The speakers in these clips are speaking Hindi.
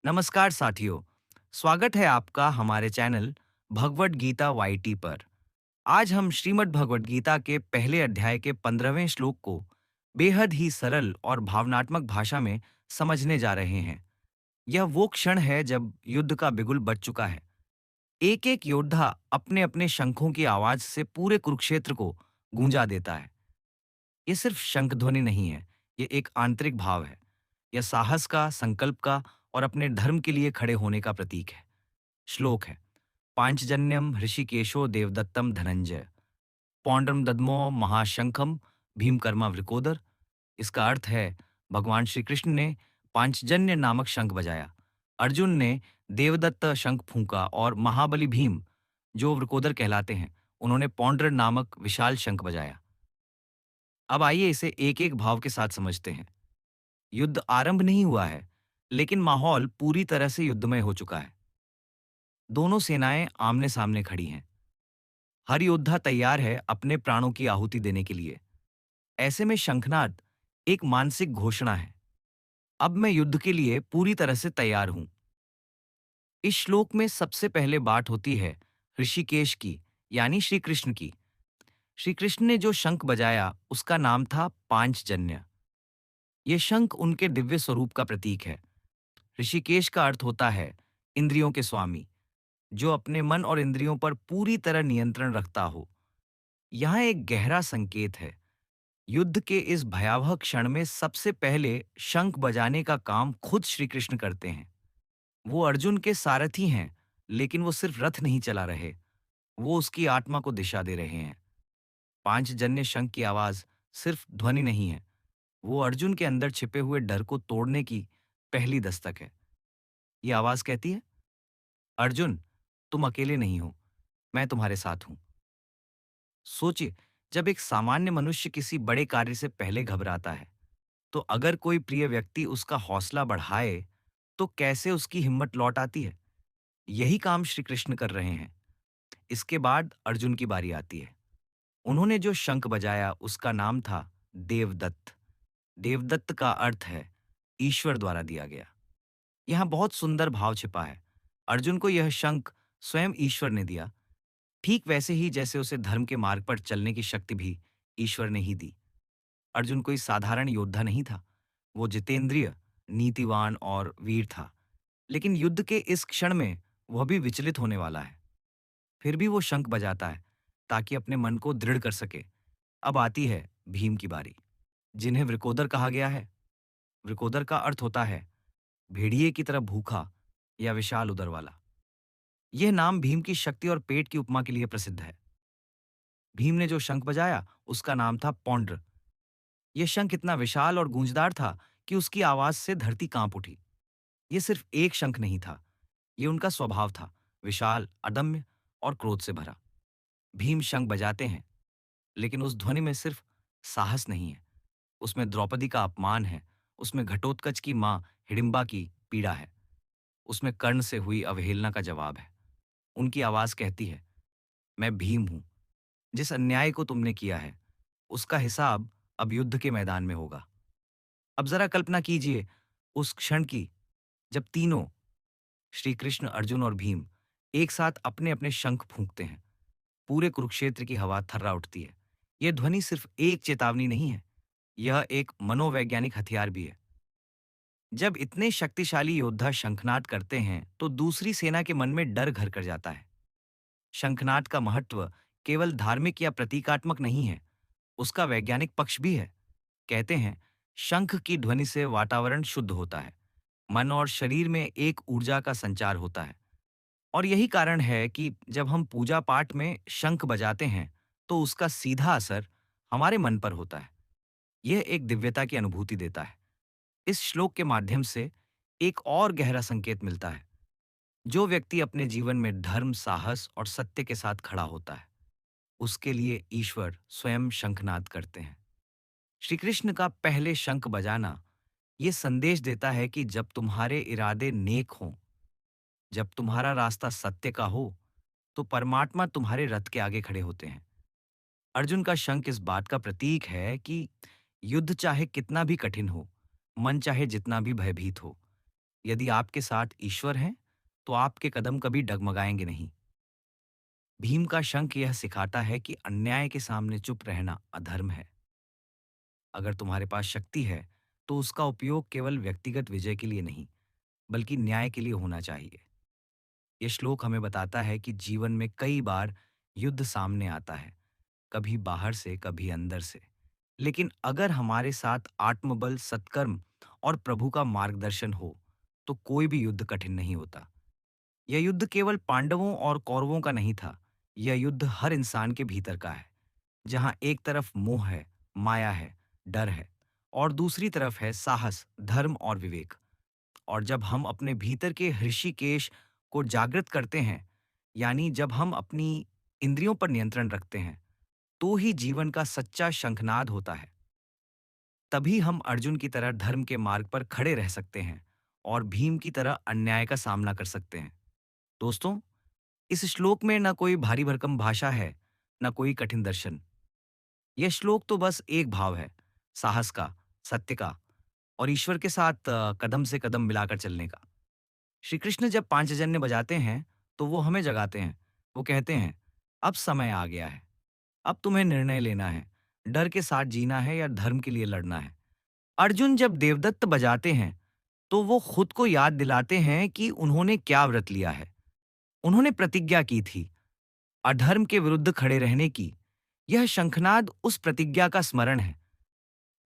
नमस्कार साथियों। स्वागत है आपका हमारे चैनल भगवत गीता वाईटी पर। आज हम श्रीमद् भगवत गीता के पहले अध्याय के 15वें श्लोक को बेहद ही सरल और भावनात्मक भाषा में समझने जा रहे हैं। यह वो क्षण है जब युद्ध का बिगुल बज चुका है। एक एक योद्धा अपने अपने शंखों की आवाज से पूरे कुरुक्षेत्र को गूंजा देता है। ये सिर्फ शंख ध्वनि नहीं है, ये एक आंतरिक भाव है। यह साहस का, संकल्प का और अपने धर्म के लिए खड़े होने का प्रतीक है। श्लोक है, पांचजन्यम ऋषिकेशो देवदत्तम धनंजय पौंड्रम दद्मो महाशंखम भीमकर्मा वृकोदर। इसका अर्थ है, भगवान श्री कृष्ण ने पांचजन्य नामक शंख बजाया, अर्जुन ने देवदत्त शंख फूंका और महाबली भीम, जो वृकोदर कहलाते हैं, उन्होंने पौंड्र नामक विशाल शंख बजाया। अब आइए इसे एक एक भाव के साथ समझते हैं। युद्ध आरंभ नहीं हुआ है, लेकिन माहौल पूरी तरह से युद्धमय हो चुका है। दोनों सेनाएं आमने सामने खड़ी हैं। हर योद्धा तैयार है अपने प्राणों की आहुति देने के लिए। ऐसे में शंखनाद एक मानसिक घोषणा है, अब मैं युद्ध के लिए पूरी तरह से तैयार हूं। इस श्लोक में सबसे पहले बात होती है ऋषिकेश की, यानी श्री कृष्ण की। श्री कृष्ण ने जो शंख बजाया उसका नाम था पांचजन्य। ये शंख उनके दिव्य स्वरूप का प्रतीक है। ऋषिकेश का अर्थ होता है इंद्रियों के स्वामी, जो अपने मन और इंद्रियों पर पूरी तरह नियंत्रण रखता हो। यहाँ एक गहरा संकेत है। युद्ध के इस भयावह क्षण में सबसे पहले शंख बजाने का काम खुद श्री कृष्ण करते हैं। वो अर्जुन के सारथी हैं, लेकिन वो सिर्फ रथ नहीं चला रहे, वो उसकी आत्मा को दिशा दे रहे हैं। पांचजन्य शंख की आवाज सिर्फ ध्वनि नहीं है, वो अर्जुन के अंदर छिपे हुए डर को तोड़ने की पहली दस्तक है। ये आवाज कहती है, अर्जुन, तुम अकेले नहीं हो, मैं तुम्हारे साथ हूं। सोचिए, जब एक सामान्य मनुष्य किसी बड़े कार्य से पहले घबराता है, तो अगर कोई प्रिय व्यक्ति उसका हौसला बढ़ाए, तो कैसे उसकी हिम्मत लौट आती है। यही काम श्री कृष्ण कर रहे हैं। इसके बाद अर्जुन की बारी आती है। उन्होंने जो शंख बजाया उसका नाम था देवदत्त। देवदत्त का अर्थ है ईश्वर द्वारा दिया गया। यहाँ बहुत सुंदर भाव छिपा है। अर्जुन को यह शंख स्वयं ईश्वर ने दिया, ठीक वैसे ही जैसे उसे धर्म के मार्ग पर चलने की शक्ति भी ईश्वर ने ही दी। अर्जुन कोई साधारण योद्धा नहीं था, वो जितेंद्रिय, नीतिवान और वीर था। लेकिन युद्ध के इस क्षण में वह भी विचलित होने वाला है। फिर भी वो शंख बजाता है ताकि अपने मन को दृढ़ कर सके। अब आती है भीम की बारी, जिन्हें वृकोदर कहा गया है। वृकोदर का अर्थ होता है भेड़िए की तरह भूखा या विशाल उदर वाला। यह नाम भीम की शक्ति और पेट की उपमा के लिए प्रसिद्ध है। भीम ने जो शंख बजाया उसका नाम था पौंड्र। यह शंख इतना विशाल और गूंजदार था कि उसकी आवाज से धरती कांप उठी। यह सिर्फ एक शंख नहीं था, यह उनका स्वभाव था, विशाल, अदम्य और क्रोध से भरा। भीम शंख बजाते हैं, लेकिन उस ध्वनि में सिर्फ साहस नहीं है, उसमें द्रौपदी का अपमान है, उसमें घटोत्कच की मां हिडिंबा की पीड़ा है, उसमें कर्ण से हुई अवहेलना का जवाब है। उनकी आवाज कहती है, मैं भीम हूं, जिस अन्याय को तुमने किया है उसका हिसाब अब युद्ध के मैदान में होगा। अब जरा कल्पना कीजिए उस क्षण की, जब तीनों, श्री कृष्ण, अर्जुन और भीम, एक साथ अपने अपने शंख फूंकते हैं। पूरे कुरुक्षेत्र की हवा थर्रा उठती है। यह ध्वनि सिर्फ एक चेतावनी नहीं है, यह एक मनोवैज्ञानिक हथियार भी है। जब इतने शक्तिशाली योद्धा शंखनाद करते हैं तो दूसरी सेना के मन में डर घर कर जाता है। शंखनाद का महत्व केवल धार्मिक या प्रतीकात्मक नहीं है, उसका वैज्ञानिक पक्ष भी है। कहते हैं, शंख की ध्वनि से वातावरण शुद्ध होता है, मन और शरीर में एक ऊर्जा का संचार होता है। और यही कारण है कि जब हम पूजा पाठ में शंख बजाते हैं तो उसका सीधा असर हमारे मन पर होता है। यह एक दिव्यता की अनुभूति देता है। इस श्लोक के माध्यम से एक और गहरा संकेत मिलता है। जो व्यक्ति अपने जीवन में धर्म, साहस और सत्य के साथ खड़ा होता है, उसके लिए ईश्वर स्वयं शंखनाद करते हैं। श्री कृष्ण का पहले शंख बजाना ये संदेश देता है कि जब तुम्हारे इरादे नेक हों, जब तुम्हारा रास्ता सत्य का हो, तो परमात्मा तुम्हारे रथ के आगे खड़े होते हैं। अर्जुन का शंख इस बात का प्रतीक है कि युद्ध चाहे कितना भी कठिन हो, मन चाहे जितना भी भयभीत हो, यदि आपके साथ ईश्वर हैं, तो आपके कदम कभी डगमगाएंगे नहीं। भीम का शंख यह सिखाता है कि अन्याय के सामने चुप रहना अधर्म है। अगर तुम्हारे पास शक्ति है, तो उसका उपयोग केवल व्यक्तिगत विजय के लिए नहीं, बल्कि न्याय के लिए होना चाहिए। ये श्लोक हमें बताता है कि जीवन में कई बार युद्ध सामने आता है, कभी बाहर से, कभी अंदर से। लेकिन अगर हमारे साथ आत्मबल, सत्कर्म और प्रभु का मार्गदर्शन हो, तो कोई भी युद्ध कठिन नहीं होता। यह युद्ध केवल पांडवों और कौरवों का नहीं था। यह युद्ध हर इंसान के भीतर का है, जहां एक तरफ मोह है, माया है, डर है, और दूसरी तरफ है साहस, धर्म और विवेक। और जब हम अपने भीतर के ऋषिकेश को जागृत करते हैं, यानी जब हम अपनी इंद्रियों पर नियंत्रण रखते हैं, तो ही जीवन का सच्चा शंखनाद होता है। तभी हम अर्जुन की तरह धर्म के मार्ग पर खड़े रह सकते हैं और भीम की तरह अन्याय का सामना कर सकते हैं। दोस्तों, इस श्लोक में न कोई भारी भरकम भाषा है, न कोई कठिन दर्शन। यह श्लोक तो बस एक भाव है, साहस का, सत्य का और ईश्वर के साथ कदम से कदम मिलाकर चलने का। श्री कृष्ण जब पांचजन्य बजाते हैं, तो वो हमें जगाते हैं। वो कहते हैं, अब समय आ गया है। अब तुम्हें निर्णय लेना है, डर के साथ जीना है या धर्म के लिए लड़ना है। अर्जुन जब देवदत्त बजाते हैं, तो वो खुद को याद दिलाते हैं कि उन्होंने क्या व्रत लिया है। उन्होंने प्रतिज्ञा की थी, अधर्म के विरुद्ध खड़े रहने की। यह शंखनाद उस प्रतिज्ञा का स्मरण है।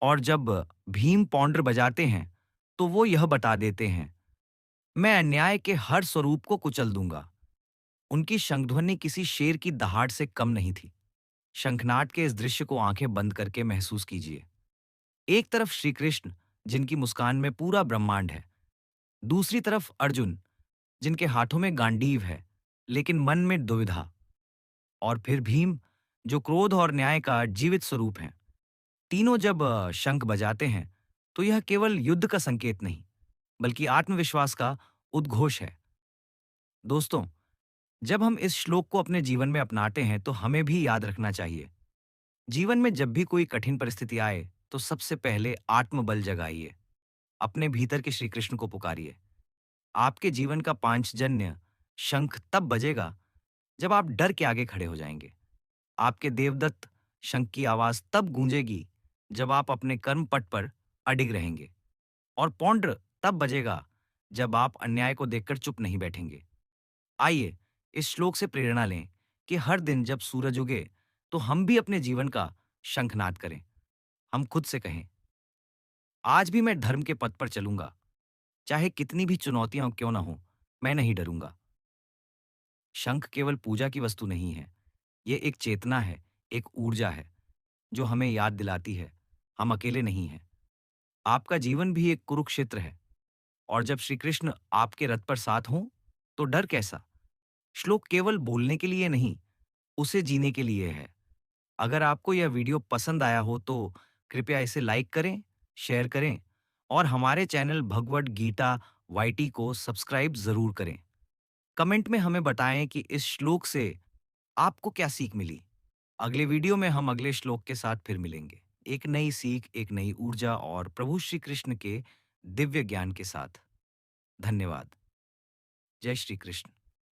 और जब भीम पौंड्र बजाते हैं, तो वो यह बता देते हैं, मैं अन्याय के हर स्वरूप को कुचल दूंगा। उनकी शंखध्वनि किसी शेर की दहाड़ से कम नहीं थी। शंखनाद के इस दृश्य को आंखें बंद करके महसूस कीजिए। एक तरफ श्री कृष्ण, जिनकी मुस्कान में पूरा ब्रह्मांड है। दूसरी तरफ अर्जुन, जिनके हाथों में गांडीव है, लेकिन मन में दुविधा। और फिर भीम, जो क्रोध और न्याय का जीवित स्वरूप है। तीनों जब शंख बजाते हैं, तो यह केवल युद्ध का संकेत नहीं, बल्कि आत्मविश्वास का उद्घोष है। दोस्तों, जब हम इस श्लोक को अपने जीवन में अपनाते हैं, तो हमें भी याद रखना चाहिए, जीवन में जब भी कोई कठिन परिस्थिति आए, तो सबसे पहले आत्मबल जगाइए। अपने भीतर के श्री कृष्ण को पुकारिए। आपके जीवन का पांचजन्य शंख तब बजेगा, जब आप डर के आगे खड़े हो जाएंगे। आपके देवदत्त शंख की आवाज तब गूंजेगी, जब आप अपने कर्म पट पर अडिग रहेंगे। और पौंड्र तब बजेगा, जब आप अन्याय को देखकर चुप नहीं बैठेंगे। आइए, इस श्लोक से प्रेरणा लें कि हर दिन जब सूरज उगे, तो हम भी अपने जीवन का शंखनाद करें। हम खुद से कहें, आज भी मैं धर्म के पथ पर चलूंगा, चाहे कितनी भी चुनौतियां क्यों ना हो, मैं नहीं डरूंगा। शंख केवल पूजा की वस्तु नहीं है, ये एक चेतना है, एक ऊर्जा है, जो हमें याद दिलाती है, हम अकेले नहीं हैं। आपका जीवन भी एक कुरुक्षेत्र है, और जब श्री कृष्ण आपके रथ पर साथ हों, तो डर कैसा? श्लोक केवल बोलने के लिए नहीं, उसे जीने के लिए है। अगर आपको यह वीडियो पसंद आया हो, तो कृपया इसे लाइक करें, शेयर करें और हमारे चैनल भगवड गीता वाईटी को सब्सक्राइब जरूर करें। कमेंट में हमें बताएं कि इस श्लोक से आपको क्या सीख मिली। अगले वीडियो में हम अगले श्लोक के साथ फिर मिलेंगे, एक नई सीख, एक नई ऊर्जा और प्रभु श्री कृष्ण के दिव्य ज्ञान के साथ। धन्यवाद। जय श्री कृष्ण।